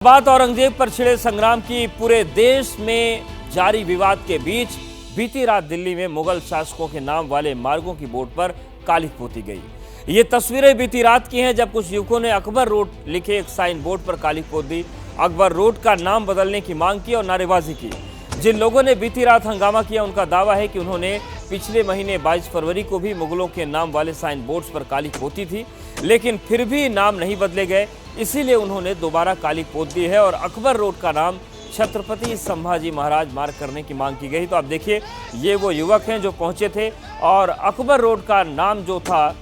बात औरंगजेब पर छिड़े संग्राम की पूरे देश में जारी विवाद के बीच बीती रात दिल्ली में मुगल शासकों के नाम वाले मार्गों की बोर्ड पर कालिख पोती गई। ये तस्वीरें बीती रात की हैं जब कुछ युवकों ने अकबर रोड लिखे एक साइन बोर्ड पर कालिख पोत दी, अकबर रोड का नाम बदलने की मांग की और नारेबाजी की। जिन लोगों ने बीती रात हंगामा किया उनका दावा है कि उन्होंने पिछले महीने 22 फरवरी को भी मुगलों के नाम वाले साइन बोर्ड्स पर कालिख पोती थी, लेकिन फिर भी नाम नहीं बदले गए, इसीलिए उन्होंने दोबारा कालिख पोत दी है और अकबर रोड का नाम छत्रपति संभाजी महाराज मार्ग करने की मांग की गई। तो आप देखिए, ये वो युवक हैं जो पहुंचे थे और अकबर रोड का नाम जो था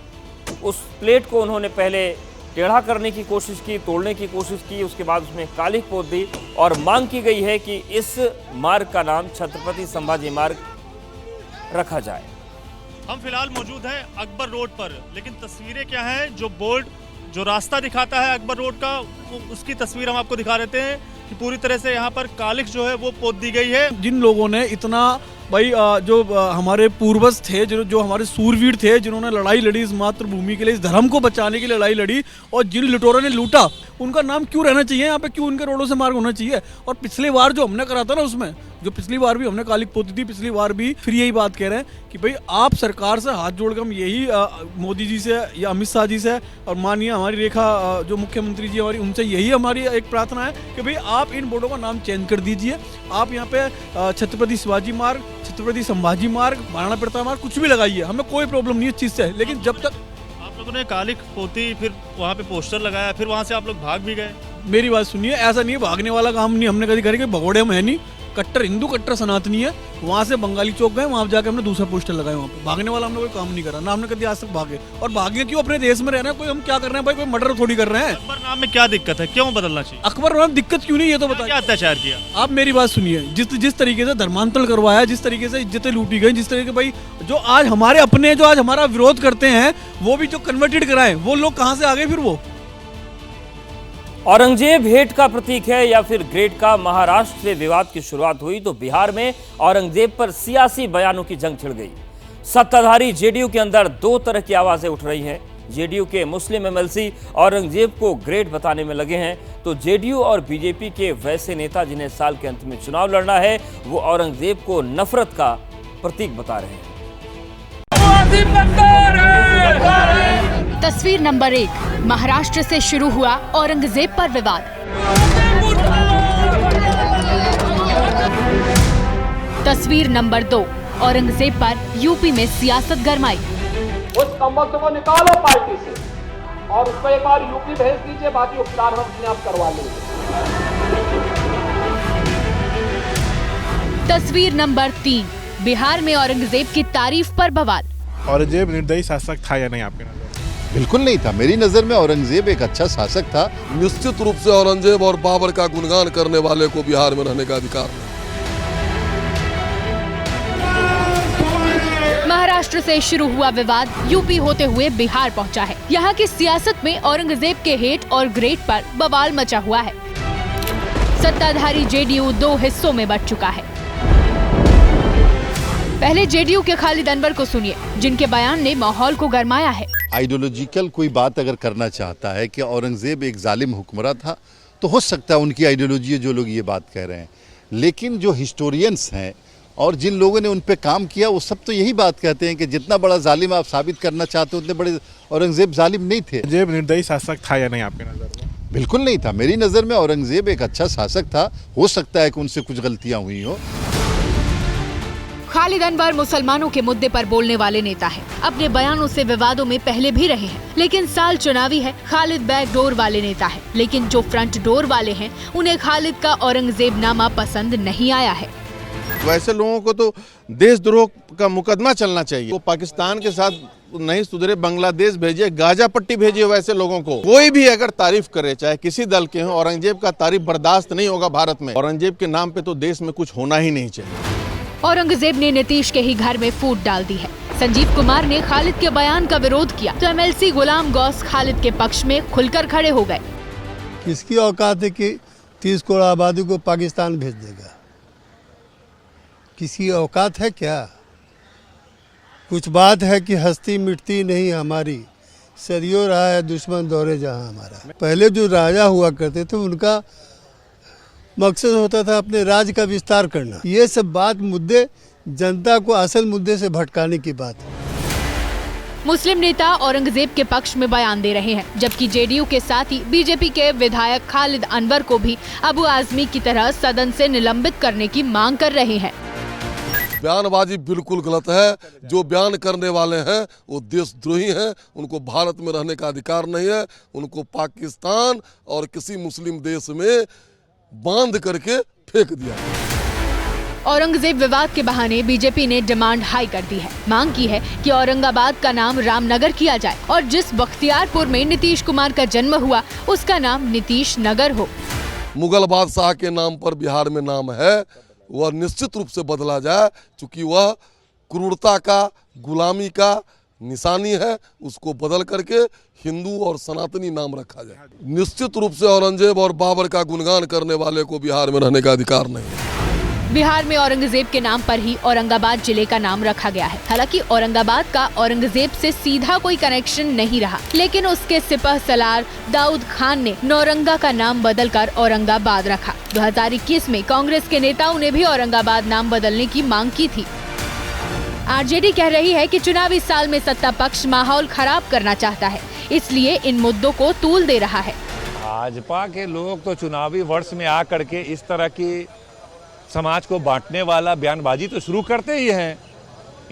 उस प्लेट को उन्होंने पहले टेढ़ा करने की कोशिश की, तोड़ने की कोशिश की, उसके बाद उसमें कालिख पोत दी और मांग की गई है कि इस मार्ग का नाम छत्रपति संभाजी मार्ग रखा जाए। हम फिलहाल मौजूद हैं अकबर रोड पर, लेकिन तस्वीरें क्या हैं? जो बोर्ड जो रास्ता दिखाता है अकबर रोड का, उसकी तस्वीर हम आपको दिखा देते हैं कि पूरी तरह से यहाँ पर कालिख जो है वो पोत दी गई है। जिन लोगों ने इतना भाई जो हमारे पूर्वज थे, जो हमारे सूरवीर थे, जिन्होंने लड़ाई लड़ी इस मातृभूमि के लिए, इस धर्म को बचाने के लिए लड़ाई लड़ी, और जिन लुटेरों ने लूटा, उनका नाम क्यों रहना चाहिए यहाँ पे? क्यों उनके रोडों से मार्ग होना चाहिए? और पिछली बार जो हमने करा था ना, उसमें जो पिछली बार भी हमने कालिख पोती थी, पिछली बार भी फिर यही बात कह रहे हैं कि भाई आप सरकार से हाथ जोड़ के हम यही मोदी जी से या अमित शाह जी से और माननीय हमारी रेखा जो मुख्यमंत्री जी हमारी, उनसे यही हमारी एक प्रार्थना है कि भाई आप इन बोर्डों का नाम चेंज कर दीजिए। आप यहाँ पे छत्रपति शिवाजी मार्ग, छत्रपति संभाजी मार्ग, महाराणा प्रताप मार्ग कुछ भी लगाइए, हमें कोई प्रॉब्लम नहीं है इस चीज़ से। लेकिन जब तक आप लोगों ने कालिख पोती, फिर वहाँ पे पोस्टर लगाया, फिर वहाँ से आप लोग भाग भी गए। मेरी बात सुनिए, ऐसा नहीं है, भागने वाला काम नहीं हमने कभी करेंगे। भगोड़े में है नहीं, कट्टर हिंदू कट्टर सनातनी है। वहाँ से बंगाली चौक गए, वहाँ जाकर हमने दूसरा पोस्टर लगाया। वहाँ पे भागने वाला हमने कोई काम नहीं करा ना, हमने कभी आज तक भागे। और भागे क्यों? अपने देश में रहना है। कोई हम क्या कर रहे हैं भाई? कोई मर्डर थोड़ी कर रहे हैं। अकबर नाम में क्या दिक्कत है? क्यों बदलना चाहिए? अकबर नाम दिक्कत क्यों नहीं, ये तो बताइए। क्या अत्याचार किया? आप मेरी बात सुनिए, जिस तरीके से धर्मांतरण करवाया, जिस तरीके से इज्जतें लूटी गई, जिस तरीके भाई जो आज हमारे अपने जो आज हमारा विरोध करते हैं, वो भी जो कन्वर्टेड कराए, वो लोग कहाँ से आ गए फिर? वो औरंगजेब हेट का प्रतीक है या फिर ग्रेड का? महाराष्ट्र से विवाद की शुरुआत हुई तो बिहार में औरंगजेब पर सियासी बयानों की जंग छिड़ गई। सत्ताधारी जेडीयू के अंदर दो तरह की आवाजें उठ रही हैं। जेडीयू के मुस्लिम एमएलसी औरंगजेब को ग्रेट बताने में लगे हैं, तो जेडीयू और बीजेपी के वैसे नेता जिन्हें साल के अंत में चुनाव लड़ना है, वो औरंगजेब को नफरत का प्रतीक बता रहे हैं। तस्वीर नंबर 1, महाराष्ट्र से शुरू हुआ औरंगजेब पर विवाद। तस्वीर नंबर 2, औरंगजेब पर यूपी में सियासत गरमाई। उस कम्बख्त को निकालो पार्टी से और उसको एक बार यूपी भेज दीजिए, बाकी उपचार हम अपने आप करवा लेंगे। तस्वीर नंबर 3, बिहार में औरंगजेब की तारीफ पर बवाल। औरंगजेब निर्दयी शासक था या नहीं आपके नजर? बिल्कुल नहीं था। मेरी नजर में औरंगजेब एक अच्छा शासक था। निश्चित रूप से औरंगजेब और बाबर का गुणगान करने वाले को बिहार में रहने का अधिकार है। महाराष्ट्र से शुरू हुआ विवाद यूपी होते हुए बिहार पहुंचा है। यहाँ की सियासत में औरंगजेब के हेट और ग्रेट पर बवाल मचा हुआ है। सत्ताधारी जेडीयू दो हिस्सों में बंट चुका है। पहले जेडीयू के खालिद अनवर को सुनिए, जिनके बयान ने माहौल को गरमाया है। आइडियोलॉजिकल कोई बात अगर करना चाहता है कि औरंगजेब एक जालिम हुक्मरान था, तो हो सकता है उनकी आइडियोलॉजी है जो लोग ये बात कह रहे हैं। लेकिन जो हिस्टोरियंस हैं और जिन लोगों ने उन पे काम किया, वो सब तो यही बात कहते हैं कि जितना बड़ा जालिम आप साबित करना चाहते हो, उतने बड़े औरंगजेब जालिम नहीं थे। औरंगजेब निर्दयी शासक था या नहीं आपके नजर में? बिल्कुल नहीं था। मेरी नज़र में औरंगजेब एक अच्छा शासक था। हो सकता है कि उनसे कुछ गलतियाँ हुई हो। खालिद अनवर मुसलमानों के मुद्दे पर बोलने वाले नेता हैं। अपने बयानों से विवादों में पहले भी रहे हैं, लेकिन साल चुनावी है। खालिद बैक डोर वाले नेता है, लेकिन जो फ्रंट डोर वाले हैं, उन्हें खालिद का औरंगजेब नामा पसंद नहीं आया है। वैसे लोगों को तो देशद्रोह का मुकदमा चलना चाहिए। वो पाकिस्तान के साथ नहीं सुधरे, बांग्लादेश भेजिए, गाजा पट्टी भेजिए। वैसे लोगों को कोई भी अगर तारीफ करे, चाहे किसी दल के हो, औरंगजेब का तारीफ बर्दाश्त नहीं होगा भारत में। औरंगजेब के नाम पे तो देश में कुछ होना ही नहीं चाहिए। औरंगजेब ने नीतीश के ही घर में फूट डाल दी है। संजीव कुमार ने खालिद के बयान का विरोध किया, तो एमएलसी गुलाम गौस खालिद के पक्ष में खुलकर खड़े हो गए। किसकी औकात है कि 30 करोड़ आबादी को पाकिस्तान भेज देगा? किसी औकात है क्या? कुछ बात है कि हस्ती मिटती नहीं हमारी, सदियों रहा है दुश्मन दौरे जहां हमारा। पहले जो राजा हुआ करते थे उनका मकसद होता था अपने राज का विस्तार करना। ये सब बात मुद्दे जनता को असल मुद्दे से भटकाने की बात है। मुस्लिम नेता औरंगजेब के पक्ष में बयान दे रहे हैं, जबकि जेडीयू के साथ ही बीजेपी के विधायक खालिद अनवर को भी अबू आजमी की तरह सदन से निलंबित करने की मांग कर रहे हैं। बयानबाजी बिल्कुल गलत है। जो बयान करने वाले हैं वो देशद्रोही हैं। उनको भारत में रहने का अधिकार नहीं है। उनको पाकिस्तान और किसी मुस्लिम देश में बांध करके फेंक दिया। औरंगजेब विवाद के बहाने बीजेपी ने डिमांड हाई कर दी है। मांग की है कि औरंगाबाद का नाम रामनगर किया जाए और जिस बख्तियारपुर में नीतीश कुमार का जन्म हुआ उसका नाम नीतीश नगर हो। मुगल बादशाह के नाम पर बिहार में नाम है, वह निश्चित रूप से बदला जाए, क्योंकि वह क्रूरता का, गुलामी का निशानी है। उसको बदल करके हिंदू और सनातनी नाम रखा जाए। निश्चित रूप से औरंगजेब और बाबर का गुणगान करने वाले को बिहार में रहने का अधिकार नहीं है। बिहार में औरंगजेब के नाम पर ही औरंगाबाद जिले का नाम रखा गया है। हालांकि औरंगाबाद का औरंगजेब से सीधा कोई कनेक्शन नहीं रहा, लेकिन उसके सिपह सलार दाऊद खान ने नौरंगा का नाम बदलकर औरंगाबाद रखा। 2021 में कांग्रेस के नेताओं ने भी औरंगाबाद नाम बदलने की मांग की थी। आरजेडी कह रही है कि चुनावी साल में सत्ता पक्ष माहौल खराब करना चाहता है, इसलिए इन मुद्दों को तूल दे रहा है। भाजपा के लोग तो चुनावी वर्ष में आकर के इस तरह की समाज को बांटने वाला बयानबाजी तो शुरू करते ही हैं,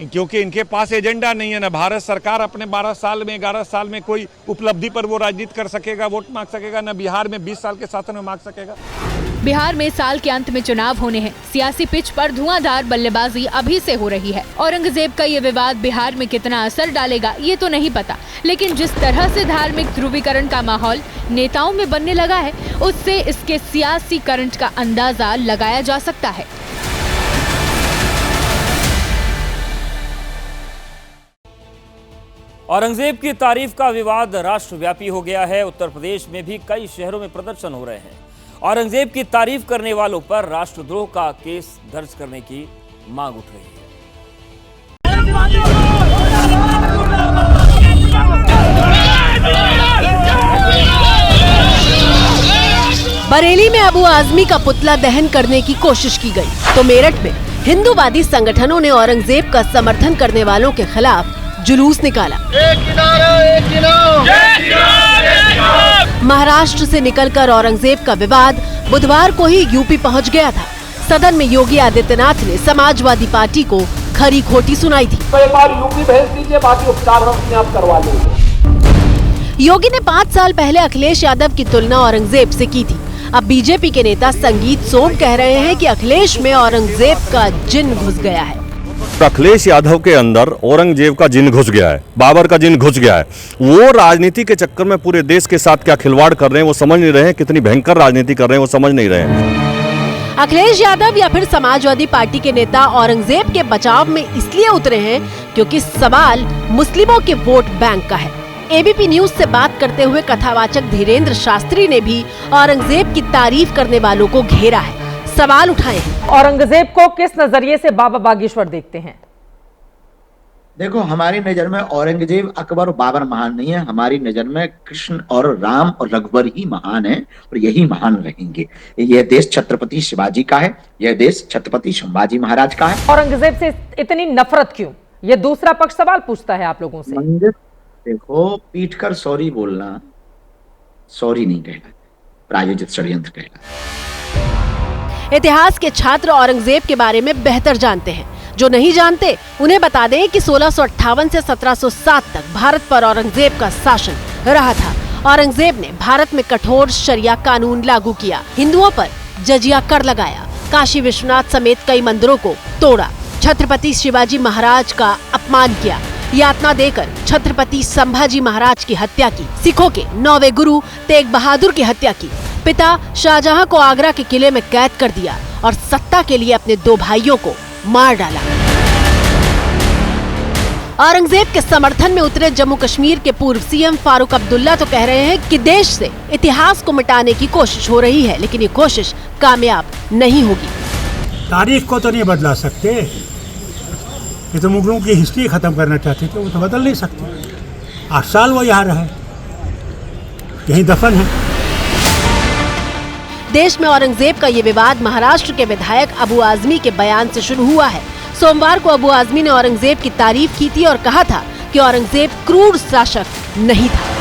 क्योंकि इनके पास एजेंडा नहीं है। ना भारत सरकार अपने 12 साल में 11 साल में कोई उपलब्धि पर वो राजनीति कर सकेगा, वोट मांग सकेगा, न बिहार में 20 साल के शासन में मांग सकेगा। बिहार में साल के अंत में चुनाव होने हैं। सियासी पिच पर धुआंधार बल्लेबाजी अभी से हो रही है। औरंगजेब का ये विवाद बिहार में कितना असर डालेगा ये तो नहीं पता, लेकिन जिस तरह से धार्मिक ध्रुवीकरण का माहौल नेताओं में बनने लगा है, उससे इसके सियासी करंट का अंदाजा लगाया जा सकता है। औरंगजेब की तारीफ का विवाद राष्ट्रव्यापी हो गया है। उत्तर प्रदेश में भी कई शहरों में प्रदर्शन हो रहे हैं। औरंगजेब की तारीफ करने वालों पर राष्ट्रद्रोह का केस दर्ज करने की मांग उठ रही है। बरेली में अबू आजमी का पुतला दहन करने की कोशिश की गई, तो मेरठ में हिंदूवादी संगठनों ने औरंगजेब का समर्थन करने वालों के खिलाफ जुलूस निकाला। महाराष्ट्र से निकलकर औरंगजेब का विवाद बुधवार को ही यूपी पहुंच गया था। सदन में योगी आदित्यनाथ ने समाजवादी पार्टी को खरी खोटी सुनाई थी। एक बार यूपी भेज दीजिए, बाकी उपचार हम अपने आप करवा लेंगे। योगी ने 5 साल पहले अखिलेश यादव की तुलना औरंगजेब से की थी। अब बीजेपी के नेता संगीत सोम कह रहे हैं कि अखिलेश में औरंगजेब का जिन घुस गया है। अखिलेश यादव के अंदर औरंगजेब का जिन घुस गया है, बाबर का जिन घुस गया है। वो राजनीति के चक्कर में पूरे देश के साथ क्या खिलवाड़ कर रहे हैं वो समझ नहीं रहे हैं, कितनी भयंकर राजनीति कर रहे हैं वो समझ नहीं रहे हैं। अखिलेश यादव या फिर समाजवादी पार्टी के नेता औरंगजेब के बचाव में इसलिए उतरे हैं क्योंकि सवाल मुस्लिमों के वोट बैंक का है। एबीपी न्यूज से बात करते हुए कथावाचक धीरेन्द्र शास्त्री ने भी औरंगजेब की तारीफ करने वालों को घेरा है, सवाल उठाए हैं। औरंगजेब को किस नजरिए से बाबा बागेश्वर देखते हैं? देखो, हमारी नजर में औरंगजेब, अकबर और बाबर महान नहीं है। हमारी नजर में कृष्ण और राम और रघुवर ही महान है और यही महान रहेंगे। यह देश छत्रपति शिवाजी का है, यह देश छत्रपति संभाजी महाराज का है। औरंगजेब से इतनी नफरत क्यों? ये दूसरा पक्ष सवाल पूछता है आप लोगों से। देखो, पीट कर सॉरी बोलना सॉरी नहीं कहलाता, प्रायोजित षड्यंत्र कहलाता। इतिहास के छात्र औरंगजेब के बारे में बेहतर जानते हैं। जो नहीं जानते उन्हें बता दें कि 1658 से 1707 तक भारत पर औरंगजेब का शासन रहा था। औरंगजेब ने भारत में कठोर शरिया कानून लागू किया, हिंदुओं पर जजिया कर लगाया, काशी विश्वनाथ समेत कई मंदिरों को तोड़ा, छत्रपति शिवाजी महाराज का अपमान किया, यातना देकर छत्रपति संभाजी महाराज की हत्या की, सिखों के 9वें गुरु तेग बहादुर की हत्या की, पिता शाहजहां को आगरा के किले में कैद कर दिया और सत्ता के लिए अपने 2 भाइयों को मार डाला। औरंगजेब के समर्थन में उतरे जम्मू कश्मीर के पूर्व सीएम फारूक अब्दुल्ला तो कह रहे हैं कि देश से इतिहास को मिटाने की कोशिश हो रही है, लेकिन ये कोशिश कामयाब नहीं होगी। तारीख को तो नहीं बदला सकते, ये तो मुगलों की हिस्ट्री खत्म करना चाहते थे, वो तो बदल नहीं सकते। 8 साल वो यहाँ रहे, यही दफन है। देश में औरंगजेब का ये विवाद महाराष्ट्र के विधायक अबू आजमी के बयान से शुरू हुआ है। सोमवार को अबू आजमी ने औरंगजेब की तारीफ की थी और कहा था कि औरंगजेब क्रूर शासक नहीं था।